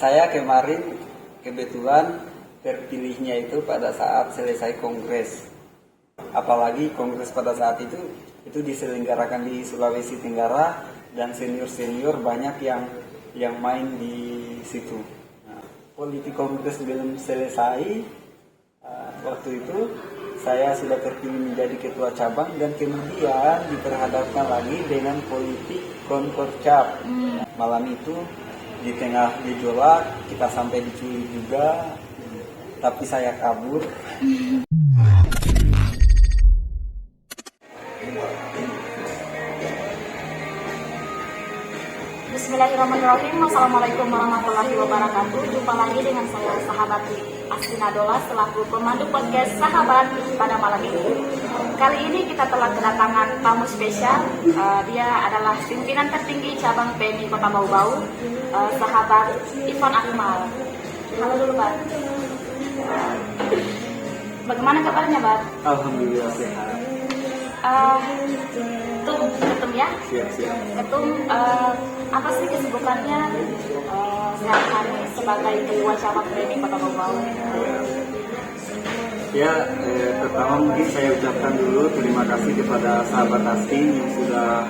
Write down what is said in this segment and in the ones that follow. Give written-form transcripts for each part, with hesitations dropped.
Saya kemarin kebetulan terpilihnya itu pada saat selesai kongres. Apalagi kongres pada saat itu diselenggarakan di Sulawesi Tenggara dan senior-senior banyak yang main di situ. Nah, politik kongres belum selesai. Waktu itu saya sudah terpilih menjadi ketua cabang dan kemudian diperhadapkan lagi dengan politik konkorcap. Malam itu di tengah gejolak kita sampai diculik juga, tapi saya kabur. Bismillahirrahmanirrahim. Assalamualaikum warahmatullahi wabarakatuh. Jumpa lagi dengan saya sahabat Astina Dola selaku pemandu podcast Sahabat pada malam ini. Kali ini kita telah kedatangan tamu spesial. Dia adalah pimpinan tertinggi cabang PMI Kota Bau-Bau, sahabat Ivan Akmal. Halo dulu, Bang. Bagaimana kabarnya, Bang? Alhamdulillah sehat. Ketum ya? Siap. Ketum, apa sih kesibukannya sehari-hari sebagai ketua cabang PMI Kota Bau-Bau? Ya, pertama mungkin saya ucapkan dulu terima kasih kepada sahabat Astin yang sudah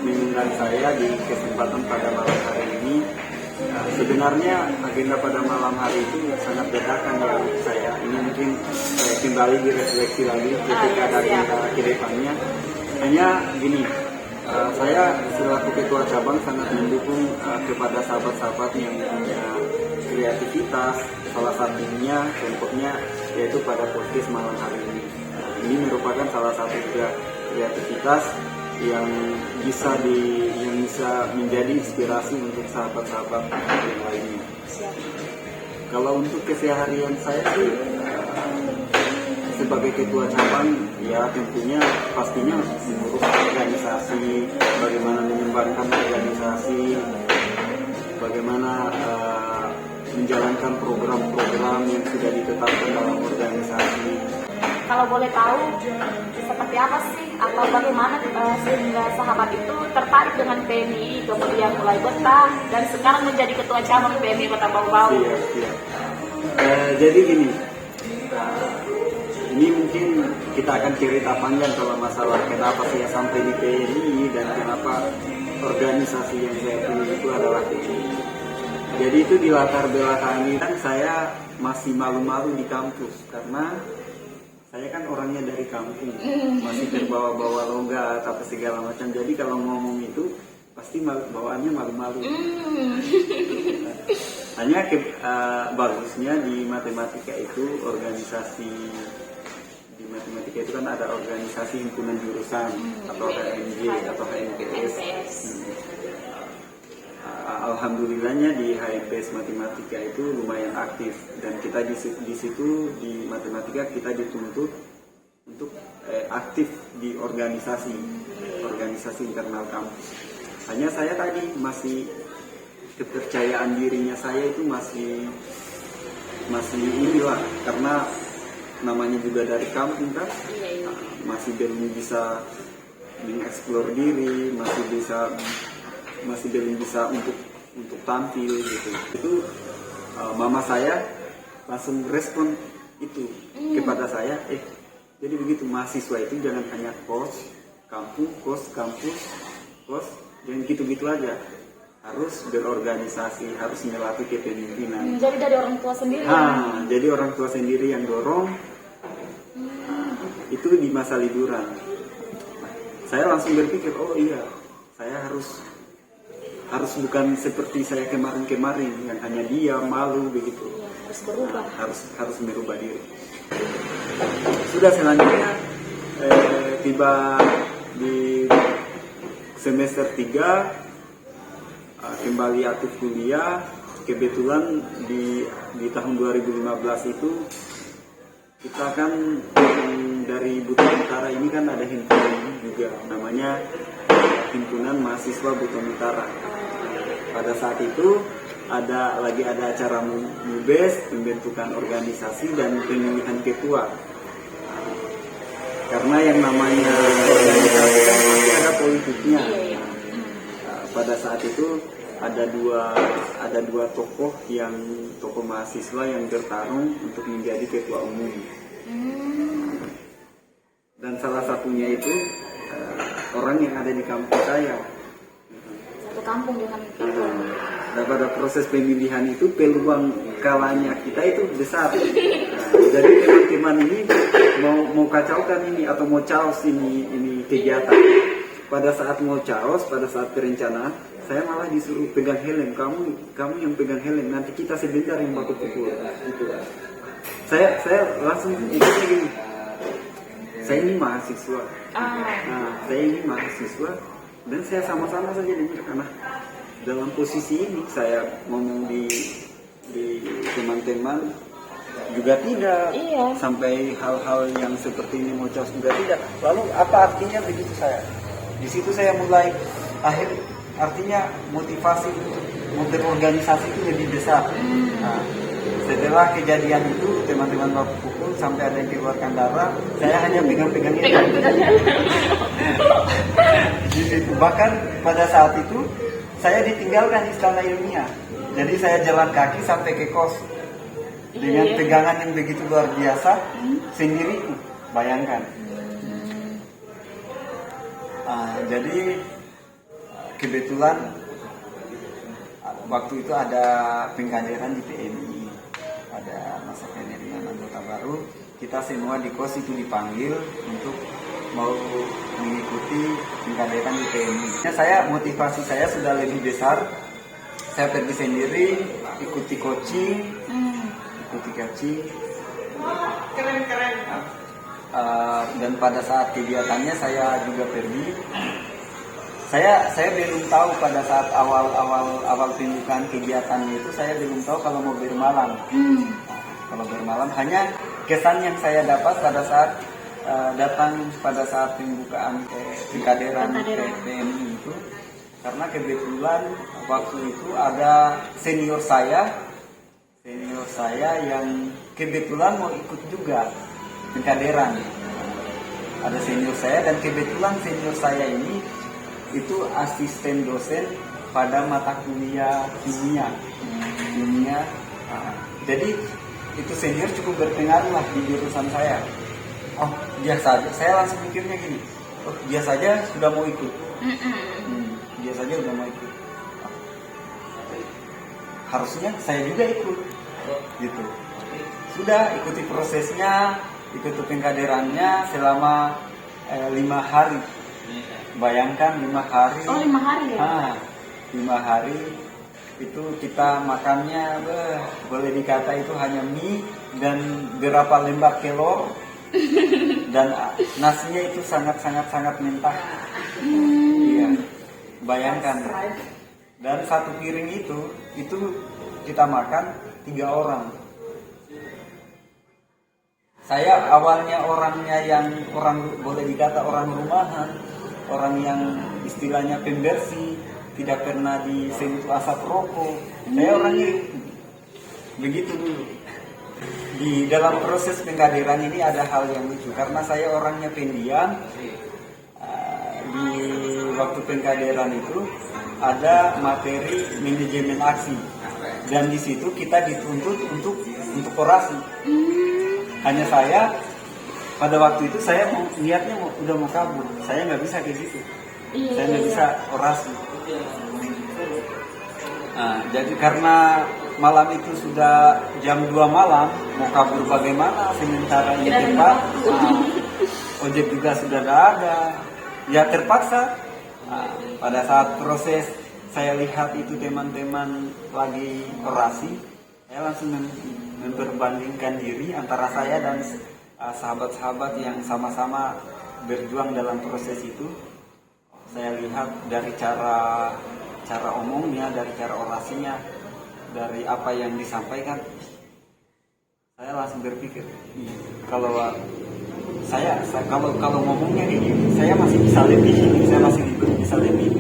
mengundang saya di kesempatan pada malam hari ini. Sebenarnya agenda pada malam hari itu sangat dadakan ya saya. Ini mungkin kembali direfleksi lagi ketika ada agenda ke depannya. Hanya gini, saya selaku ketua cabang sangat mendukung kepada sahabat-sahabat yang punya kreativitas, salah satunya contohnya yaitu pada podcast malam hari ini. Ini merupakan salah satu juga kreativitas yang bisa menjadi inspirasi untuk sahabat-sahabat yang lainnya. Kalau untuk keseharian saya sih sebagai ketua cabang, ya tentunya pastinya mengurus organisasi, bagaimana mengembangkan organisasi, bagaimana menjalankan program-program yang sudah ditetapkan dalam organisasi. Kalau boleh tahu seperti apa sih atau bagaimana sehingga sahabat itu tertarik dengan PMI, kemudian mulai betah dan sekarang menjadi ketua cabang PMI Kota Bau-Bau? Iya. Jadi gini, ini mungkin kita akan cerita panjang kalau masalah kenapa saya sampai di PMI dan kenapa organisasi yang saya pilih itu adalah PMI. Jadi itu di latar belakangi kan saya masih malu-malu di kampus karena saya kan orangnya dari kampung, masih terbawa-bawa logat apa segala macam. Jadi kalau ngomong itu pasti bawaannya malu-malu. Hanya bagusnya di matematika itu itu kan ada organisasi himpunan jurusan atau HMJ atau HMPS. Alhamdulillahnya di HMPS matematika itu lumayan aktif dan kita di situ di matematika kita dituntut untuk aktif di organisasi internal kampus. Hanya saya tadi masih kepercayaan dirinya saya itu masih inilah karena namanya juga dari kampung kan, masih belum bisa mengeksplor diri, masih belum bisa untuk tampil gitu. Itu mama saya langsung respon itu kepada saya, jadi begitu mahasiswa itu jangan hanya kos, kampus, jangan gitu-gitu aja. Harus berorganisasi, harus melatih kepemimpinan. Jadi dari orang tua sendiri. Jadi orang tua sendiri yang dorong. Itu di masa liburan. Saya langsung berpikir, oh iya, saya harus bukan seperti saya kemarin yang hanya diam, malu begitu. Harus berubah. Harus merubah diri. Sudah selanjutnya tiba di semester 3 kembali aktif kuliah. Kebetulan di tahun 2015 itu kita kan dari Buton Utara ini kan ada himpunan juga namanya Himpunan Mahasiswa Buton Utara. Pada saat itu ada acara MUBES, pembentukan organisasi dan pemilihan ketua. Karena yang namanya organisasi kan pasti ada politiknya. Pada saat itu ada dua tokoh mahasiswa yang bertarung untuk menjadi ketua umum. Dan salah satunya itu orang yang ada di kampung saya. Satu kampung dengan itu. Dan pada proses pemilihan itu peluang kalahnya kita itu besar. Jadi teman-teman ini mau kacaukan ini atau mau chaos ini kegiatan. Pada saat mau chaos, pada saat perencanaan, saya malah disuruh pegang helm. Kamu yang pegang helm, nanti kita sebentar yang baku pukul. Gitu. Saya langsung ikutnya gini. Saya ini mahasiswa. Saya ini mahasiswa dan saya sama-sama saja dengar karena dalam posisi ini saya ngomong di teman-teman juga tidak, sampai hal-hal yang seperti ini mau chaos juga tidak. Lalu apa artinya begitu saya? Di situ saya mulai artinya motivasi untuk berorganisasi itu lebih besar. Nah, setelah kejadian itu teman-teman baku pukul sampai ada yang keluarkan darah, saya hanya pegang-pegang itu. Di situ bahkan pada saat itu saya ditinggalkan istana ilmiah. Jadi saya jalan kaki sampai ke kos dengan pegangan yang begitu luar biasa sendiri. Bayangkan. Jadi kebetulan waktu itu ada pengkaderan di PMI, ada masa penerimaan anggota baru. Kita semua di kos itu dipanggil untuk mau mengikuti pengkaderan di PMI. Motivasi saya sudah lebih besar. Saya pergi sendiri, ikuti coaching. Keren. Dan pada saat kegiatannya saya juga pergi. Saya belum tahu pada saat awal pembukaan kegiatannya itu, saya belum tahu kalau mau bermalam. Kalau bermalam, hanya kesan yang saya dapat pada saat datang pada saat pembukaan pengkaderan PMI itu, karena kebetulan waktu itu ada senior saya yang kebetulan mau ikut juga pengkaderan. Ada senior saya dan kebetulan senior saya ini itu asisten dosen pada mata kuliah kimia. Jadi itu senior cukup berpengaruh lah di jurusan saya. Oh, dia saja. Saya langsung mikirnya gini. Oh, dia saja sudah mau ikut. Dia saja sudah mau ikut. Harusnya saya juga ikut. Gitu. Sudah ikuti prosesnya, ikuti pengkaderannya selama 5 hari. Bayangkan 5 hari. Oh, 5 hari ya? 5 hari itu kita makannya boleh dikata itu hanya mie dan berapa lembar kelor dan nasinya itu sangat mentah. Iya, bayangkan. Dan satu piring itu kita makan 3 orang. Saya awalnya boleh dikata orang rumahan, orang yang istilahnya pembersih, tidak pernah disentuh asap rokok. Saya orangnya begitu dulu. Di dalam proses pengkaderan ini ada hal yang lucu karena saya orangnya pendiam. Di waktu pengkaderan itu ada materi manajemen aksi dan di situ kita dituntut untuk orasi. Hanya saya pada waktu itu saya niatnya udah mau kabur, saya nggak bisa kayak gitu. Saya nggak bisa orasi. Jadi karena malam itu sudah jam 2 malam, mau kabur bagaimana? Sementara ini tempat ojek juga sudah ada. Ya terpaksa. Pada saat proses saya lihat itu teman-teman lagi orasi, saya langsung memperbandingkan diri antara saya dan sahabat-sahabat yang sama-sama berjuang dalam proses itu. Saya lihat dari cara omongnya, dari cara orasinya, dari apa yang disampaikan, saya langsung berpikir, kalau ngomongnya ini, saya masih bisa lebih, saya masih bisa lebih.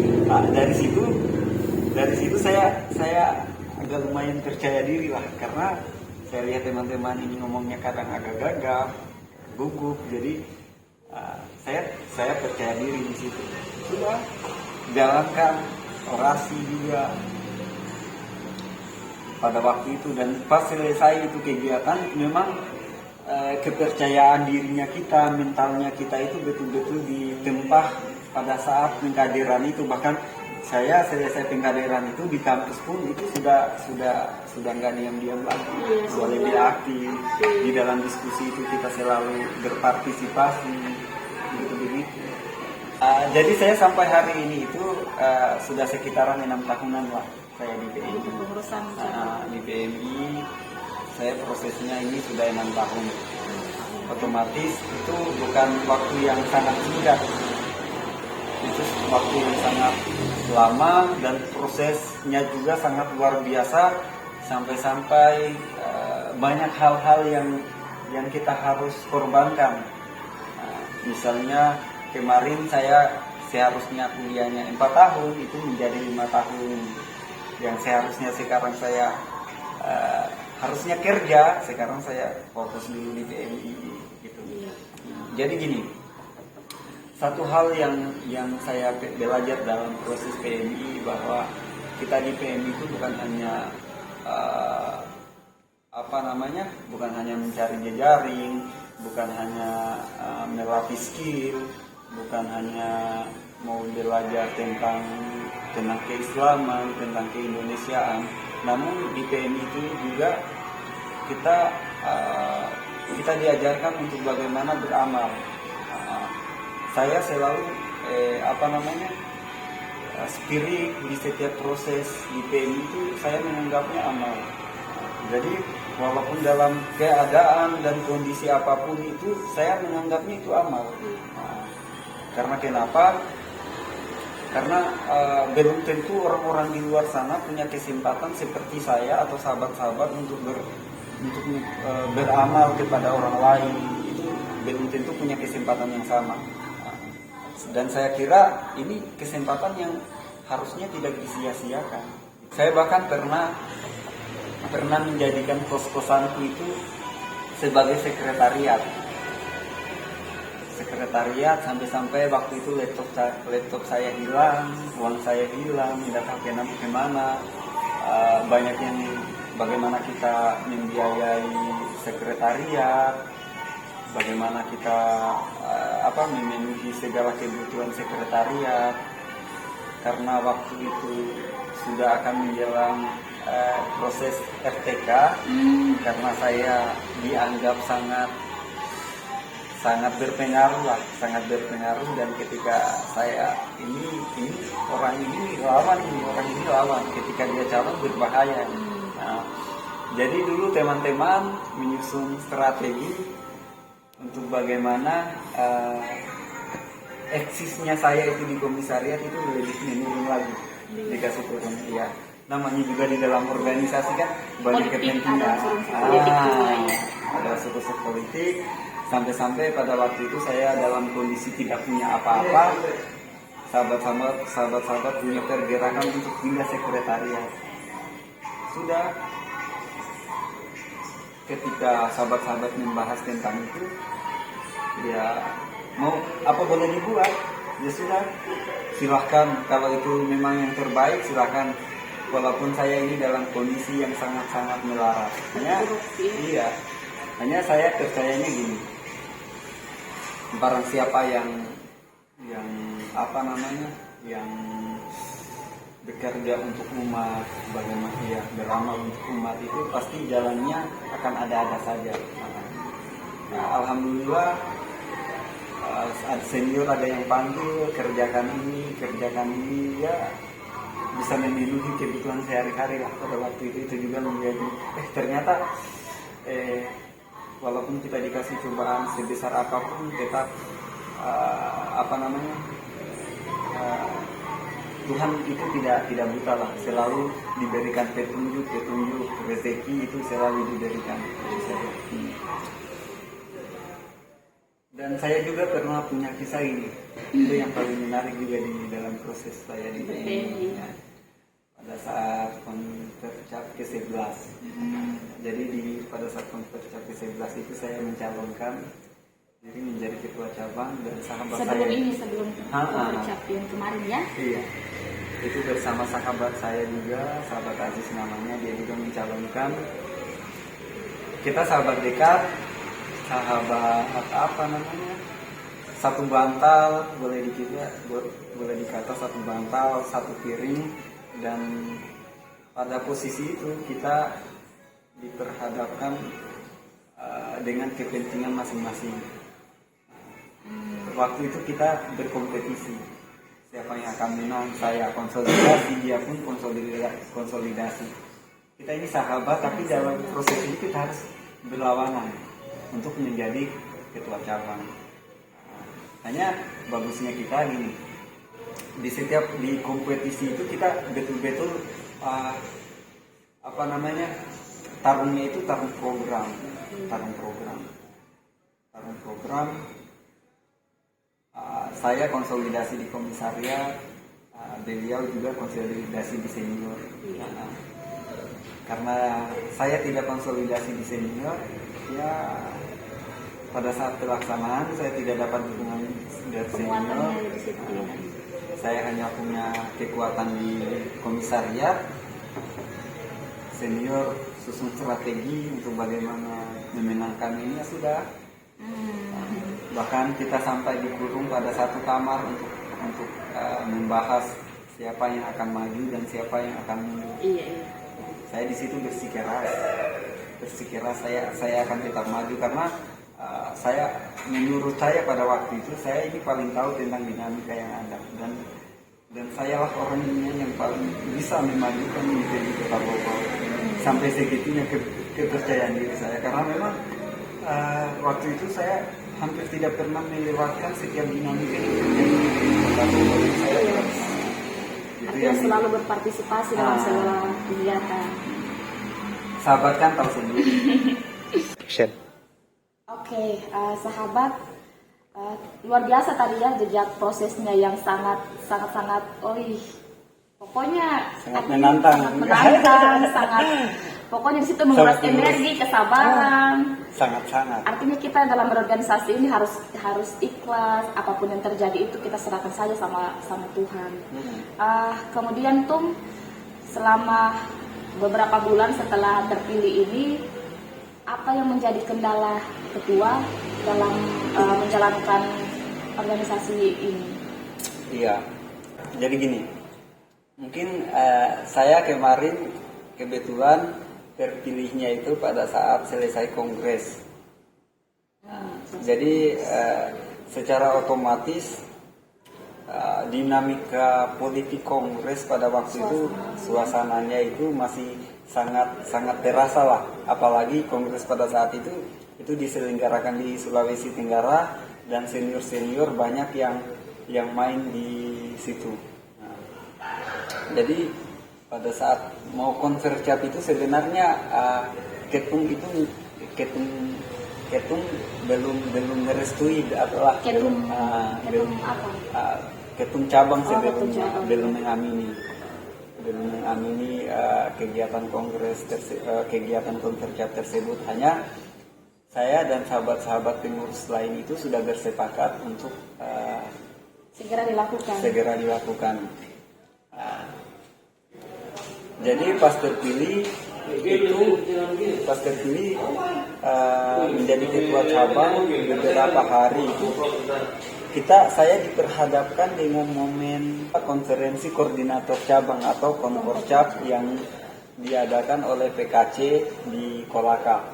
Dari situ saya agak lumayan percaya diri lah, karena saya lihat teman-teman ini ngomongnya kadang agak gagap, gugup, jadi saya percaya diri di situ. Sudah jalankan orasi juga, pada waktu itu. Dan pas selesai itu kegiatan, memang kepercayaan dirinya kita, mentalnya kita itu betul-betul ditempa pada saat pengkaderan itu. Bahkan saya selesai pengkaderan itu di kampus pun itu sudah nggak diam-diam lagi, sudah lebih aktif di dalam diskusi itu, kita selalu berpartisipasi begitu. Jadi saya sampai hari ini itu sudah sekitaran 6 tahunan lah saya di PMI. Di PMI saya prosesnya ini sudah 6 tahun. Otomatis itu bukan waktu yang sangat singkat. Itu waktu yang sangat lama dan prosesnya juga sangat luar biasa, sampai-sampai banyak hal-hal yang kita harus korbankan. Misalnya kemarin saya seharusnya kuliahnya 4 tahun itu menjadi 5 tahun, yang seharusnya sekarang saya harusnya kerja, sekarang saya fokus dulu di PMI gitu. Jadi gini, satu hal yang saya belajar dalam proses PMI, bahwa kita di PMI itu bukan hanya bukan hanya mencari jejaring, bukan hanya melatih skill, bukan hanya mau belajar tentang keislaman, tentang keindonesiaan. Namun di PMI itu juga kita diajarkan untuk bagaimana beramal. Saya selalu spirit di setiap proses di PMI itu saya menganggapnya amal. Jadi walaupun dalam keadaan dan kondisi apapun itu saya menganggapnya itu amal. Karena kenapa? Karena belum tentu orang-orang di luar sana punya kesempatan seperti saya atau sahabat-sahabat untuk beramal kepada orang lain. Itu belum tentu punya kesempatan yang sama. Dan saya kira ini kesempatan yang harusnya tidak disia-siakan. Saya bahkan pernah menjadikan kos-kosanku itu sebagai sekretariat sampai waktu itu laptop saya hilang, uang saya hilang, tidak tahu kemana. Banyak yang bagaimana kita membiayai sekretariat, bagaimana kita memenuhi segala kebutuhan sekretariat, karena waktu itu sudah akan menjelang proses RTK, karena saya dianggap sangat berpengaruh, dan ketika saya ini orang ini lawan, ketika dia calon berbahaya. Nah, jadi dulu teman-teman menyusun strategi untuk bagaimana eksisnya saya itu di komisariat itu lebih menurun lagi, dikasih turun. Ya, namanya juga di dalam organisasi kan banyak kepentingan, ada unsur politik. Sampai pada waktu itu saya dalam kondisi tidak punya apa-apa, sahabat-sahabat punya pergerakan untuk pindah sekretariat. Sudah ketika sahabat-sahabat membahas tentang itu, ya mau apa boleh dibuat, ya sudah, silahkan, kalau itu memang yang terbaik silahkan. Walaupun saya ini dalam kondisi yang sangat-sangat melarat, hanya saya percayanya gini, barang siapa yang bekerja untuk umat, bagaimana ya beramal untuk umat, itu pasti jalannya akan ada saja. Nah, alhamdulillah senior ada yang panggil kerjakan ini, ya bisa memenuhi kebutuhan sehari-hari lah. Pada waktu itu juga menjadi ternyata walaupun kita dikasih cobaan sebesar apapun, tetap Tuhan itu tidak buta lah, selalu diberikan petunjuk, rezeki itu selalu diberikan. Dan saya juga pernah punya kisah ini, itu yang paling menarik juga di dalam proses saya di PMI. Pada saat Konfercap ke-11, jadi pada saat Konfercap ke-11 itu saya mencalonkan diri menjadi ketua cabang, dan sahabat sebelum saya Konfercap yang kemarin ya. Iya. itu bersama sahabat saya juga, sahabat Aziz namanya, dia juga mencalonkan. Kita sahabat dekat, sahabat apa namanya, satu bantal, boleh dikata satu bantal, satu piring, dan pada posisi itu kita diperhadapkan dengan kepentingan masing-masing. Waktu itu kita berkompetisi, siapa yang akan menang, saya konsolidasi, dia pun konsolidasi. Kita ini sahabat, tapi dalam proses ini kita harus berlawanan untuk menjadi ketua cabang. Hanya bagusnya kita gini, di kompetisi itu kita betul-betul tarungnya itu tarung program. Saya konsolidasi di komisariat, beliau juga konsolidasi di senior. Karena saya tidak konsolidasi di senior, ya pada saat pelaksanaan saya tidak dapat dukungan dari senior. Saya hanya punya kekuatan di komisariat. Senior susun strategi untuk bagaimana memenangkan ini, ya sudah. Bahkan kita sampai dikurung pada satu kamar untuk membahas siapa yang akan maju dan siapa yang akan mundur. Saya di situ bersikeras saya akan tetap maju karena menurut saya pada waktu itu saya ini paling tahu tentang dinamika yang ada, dan saya lah orang yang paling bisa memajukan menjadi Kota Bogor. Sampai segitunya kepercayaan diri saya, karena memang waktu itu saya hampir tidak pernah melewatkan setiap dinamika yang terjadi di Kota Bogor. Artinya selalu berpartisipasi dalam segala kegiatan. Sahabat kan tahu sendiri. Oke, sahabat, luar biasa tadi ya jejak prosesnya yang sangat, pokoknya sangat menantang, pokoknya di situ menguras energi, kesabaran. Sangat. Artinya kita dalam berorganisasi ini harus ikhlas, apapun yang terjadi itu kita serahkan saja sama Tuhan. Kemudian Tum, selama beberapa bulan setelah terpilih ini, apa yang menjadi kendala ketua dalam menjalankan organisasi ini? Iya, jadi gini, mungkin saya kemarin kebetulan terpilihnya itu pada saat selesai kongres. Jadi secara otomatis dinamika politik kongres pada waktu itu suasananya itu masih sangat terasa lah, apalagi kongres pada saat itu diselenggarakan di Sulawesi Tenggara dan senior banyak yang main di situ. Jadi pada saat mau konvercap itu sebenarnya ketum belum merestui adalah ketum cabang belum mengamini kegiatan kongres kegiatan konvercap tersebut. Hanya saya dan sahabat-sahabat pengurus lain itu sudah bersepakat untuk segera dilakukan. Jadi pas terpilih menjadi ketua cabang beberapa hari itu saya diperhadapkan dengan momen konferensi koordinator cabang atau konkorcap yang diadakan oleh PKC di Kolaka.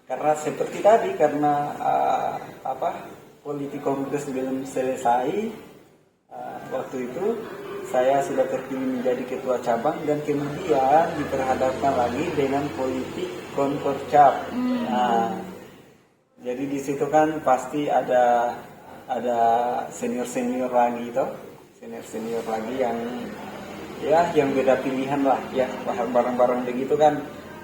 Karena seperti tadi, karena politik kongres belum selesai, waktu itu saya sudah terpilih menjadi ketua cabang dan kemudian diperhadapkan lagi dengan politik konkorcap. Jadi di situ kan pasti ada senior lagi senior lagi yang beda pilihan lah ya, barang-barang begitu kan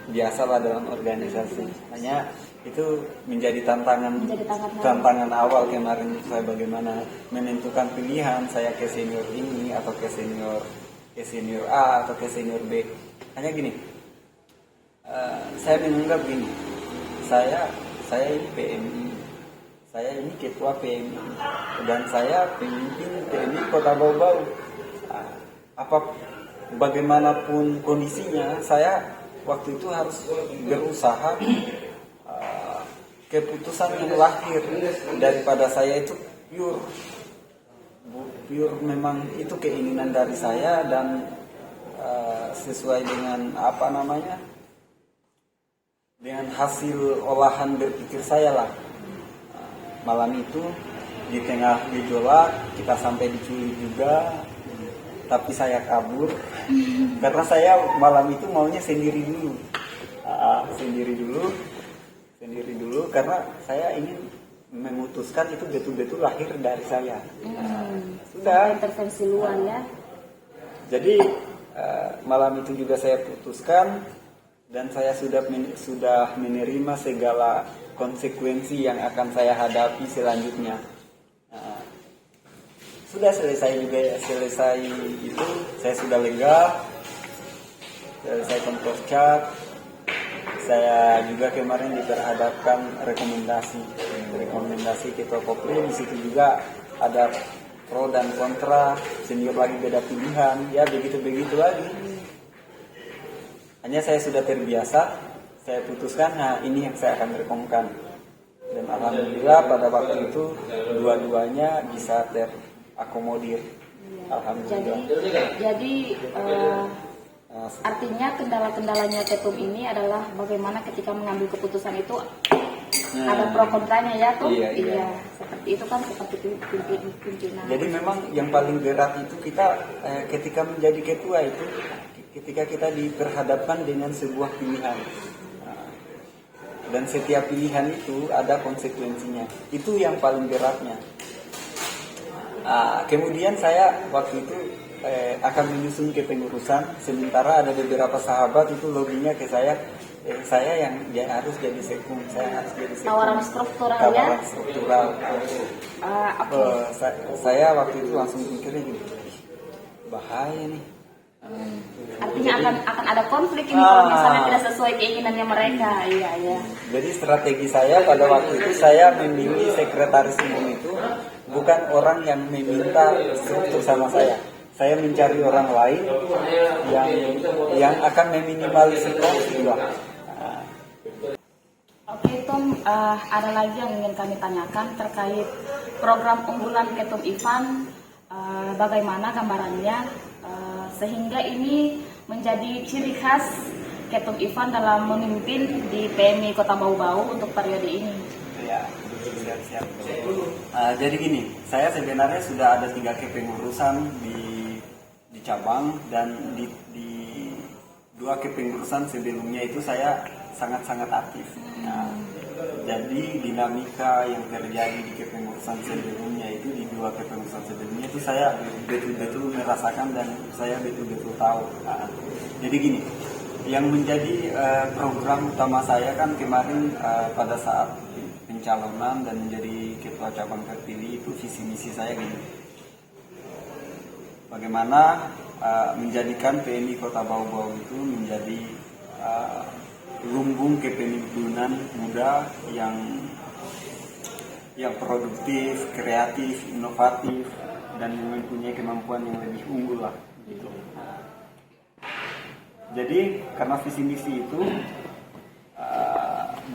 biasalah dalam organisasi. Hanya itu menjadi tantangan awal kemarin saya bagaimana menentukan pilihan saya ke senior ini atau ke senior A atau ke senior B. Hanya gini, saya menganggap gini, saya ini PMI, saya ini ketua PMI dan saya pemimpin PMI Kota Bau-Bau. bagaimanapun kondisinya, saya waktu itu harus berusaha. Keputusan yang lahir daripada saya itu pure memang itu keinginan dari saya, dan sesuai dengan dengan hasil olahan berpikir saya lah. Malam itu di tengah gejolak kita sampai diculik juga, tapi saya kabur karena saya malam itu maunya sendiri dulu karena saya ingin memutuskan itu betul-betul lahir dari saya. Sudah intervensi luar ya. Jadi malam itu juga saya putuskan, dan saya sudah menerima segala konsekuensi yang akan saya hadapi selanjutnya. Sudah selesai itu, saya sudah lega, selesai kontorcat. Saya juga kemarin diperhadapkan rekomendasi ketua Kopri. Di situ juga ada pro dan kontra, senior lagi beda pilihan, ya begitu lagi. Hanya saya sudah terbiasa, saya putuskan, ini yang saya akan rekomkan. Dan alhamdulillah pada waktu itu dua-duanya bisa terakomodir. Alhamdulillah. Jadi artinya kendala-kendalanya Ketum ini adalah bagaimana ketika mengambil keputusan itu ada pro kontranya ya tuh. Iya. Seperti itu kan, seperti pimpinan. Jadi memang yang paling berat itu kita ketika menjadi ketua itu, ketika kita diperhadapkan dengan sebuah pilihan. Dan setiap pilihan itu ada konsekuensinya. Itu yang paling beratnya. Kemudian saya waktu itu akan menyusun kepengurusan, sementara ada beberapa sahabat itu lobbynya ke saya yang harus jadi sekung, tawaran struktural. Saya waktu itu langsung mikirnya gini, bahaya nih. Artinya akan ada konflik ini kalau misalnya tidak sesuai keinginannya mereka. Iya. Jadi strategi saya pada waktu itu, saya memilih sekretaris umum itu bukan orang yang meminta struktur sama saya. Saya mencari orang lain yang akan meminimalisir konflik. Oke, Tom, ada lagi yang ingin kami tanyakan terkait program unggulan Ketum Ivan. Bagaimana gambarannya sehingga ini menjadi ciri khas Ketum Ivan dalam memimpin di PMI Kota Bau-Bau untuk periode ini? Ya, siap. Jadi gini, saya sebenarnya sudah ada 3 kepengurusan di cabang, dan di 2 kepengurusan sebelumnya itu saya sangat aktif. Jadi dinamika yang terjadi di kepengurusan sebelumnya itu, di 2 kepengurusan sebelumnya itu saya betul-betul merasakan dan saya betul-betul tahu. Jadi gini, yang menjadi program utama saya kan kemarin pada saat pencalonan dan menjadi ketua cabang terpilih itu, visi misi saya gini. Bagaimana menjadikan PMI Kota Bau-Bau itu menjadi lumbung kepemimpinan muda yang produktif, kreatif, inovatif, dan mempunyai kemampuan yang lebih unggul lah. Gitu. Jadi karena visi misi itu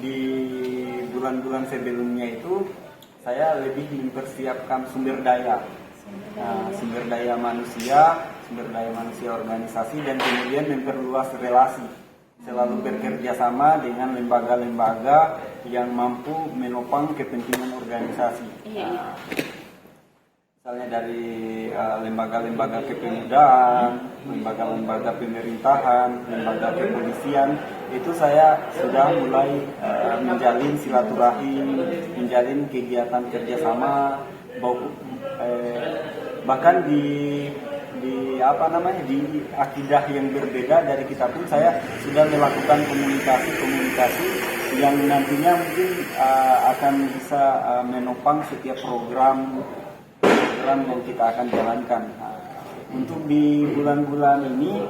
di bulan-bulan sebelumnya itu saya lebih mempersiapkan sumber daya manusia organisasi, dan kemudian memperluas relasi, selalu bekerja sama dengan lembaga-lembaga yang mampu menopang kepentingan organisasi. Misalnya dari lembaga-lembaga kepemudaan, lembaga-lembaga pemerintahan, lembaga kepolisian, itu saya sudah mulai menjalin silaturahim, menjalin kegiatan kerjasama, bahkan di akidah yang berbeda dari kita pun saya sudah melakukan komunikasi yang nantinya mungkin akan bisa menopang setiap program yang kita akan jalankan. Untuk di bulan-bulan ini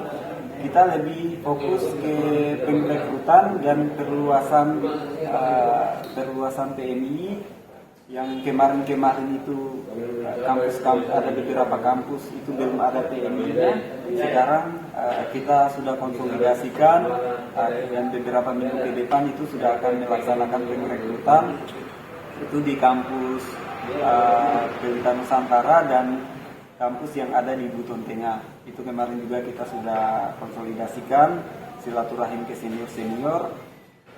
kita lebih fokus ke pengrekrutan dan perluasan PMI yang kemarin-kemarin itu kampus-kampus, ada beberapa kampus itu belum ada PMI-nya. Sekarang kita sudah konsolidasikan dan beberapa minggu ke depan itu sudah akan melaksanakan pengrekrutan itu di kampus Pelita Nusantara dan kampus yang ada di Buton Tengah. Itu kemarin juga kita sudah konsolidasikan silaturahim ke senior-senior,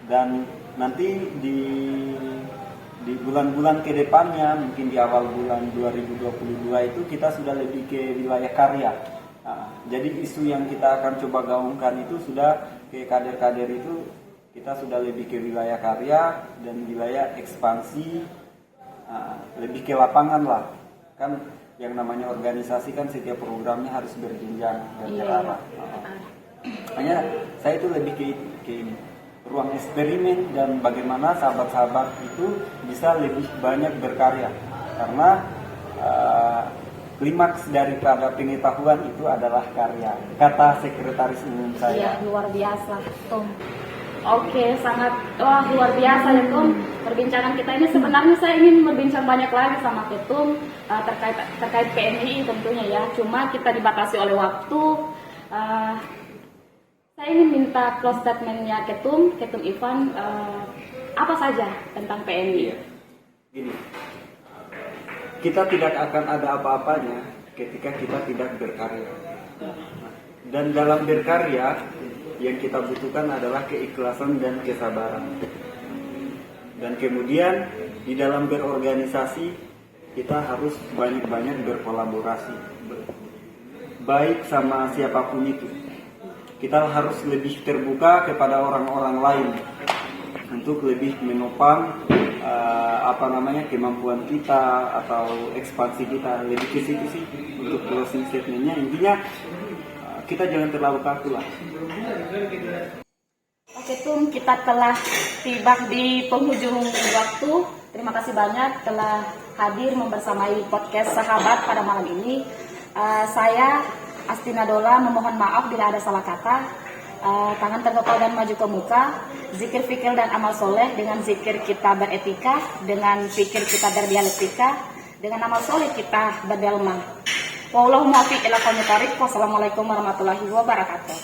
dan nanti di bulan-bulan ke depannya, mungkin di awal bulan 2022 itu kita sudah lebih ke wilayah karya. Jadi isu yang kita akan coba gaungkan itu sudah ke kader-kader itu, kita sudah lebih ke wilayah karya dan wilayah ekspansi, lebih ke lapangan lah. Kan yang namanya organisasi kan setiap programnya harus berjenjang dan terarah. Makanya saya itu lebih ke ini, ruang eksperimen dan bagaimana sahabat-sahabat itu bisa lebih banyak berkarya, karena klimaks daripada pengetahuan itu adalah karya, kata sekretaris umum saya. Iya, luar biasa, Tom. Oke, wah luar biasa ya Tom. Perbincangan kita ini sebenarnya saya ingin berbincang banyak lagi sama Ketum terkait PMI tentunya ya. Cuma kita dibatasi oleh waktu. Saya ingin minta close statementnya Ketum Ivan, apa saja tentang PMI. Gini, kita tidak akan ada apa-apanya ketika kita tidak berkarya. Dan dalam berkarya yang kita butuhkan adalah keikhlasan dan kesabaran. Dan kemudian di dalam berorganisasi kita harus banyak-banyak berkolaborasi, baik sama siapapun itu. Kita harus lebih terbuka kepada orang-orang lain untuk lebih menopang kemampuan kita atau ekspansi kita, lebih ke situ sih untuk closing statementnya. Intinya kita jangan terlalu kaku lah. Oke Tum, kita telah tiba di penghujung waktu. Terima kasih banyak telah hadir membersamai podcast Sahabat pada malam ini. Saya Astina Dola memohon maaf bila ada salah kata. Tangan terkepal dan maju ke muka. Zikir, fikir, dan amal soleh. Dengan zikir kita beretika, dengan fikir kita berdialektika, dengan amal soleh kita berdelma. Wallahu muwaffiq ila aqwamit thoriq. Wassalamualaikum warahmatullahi wabarakatuh.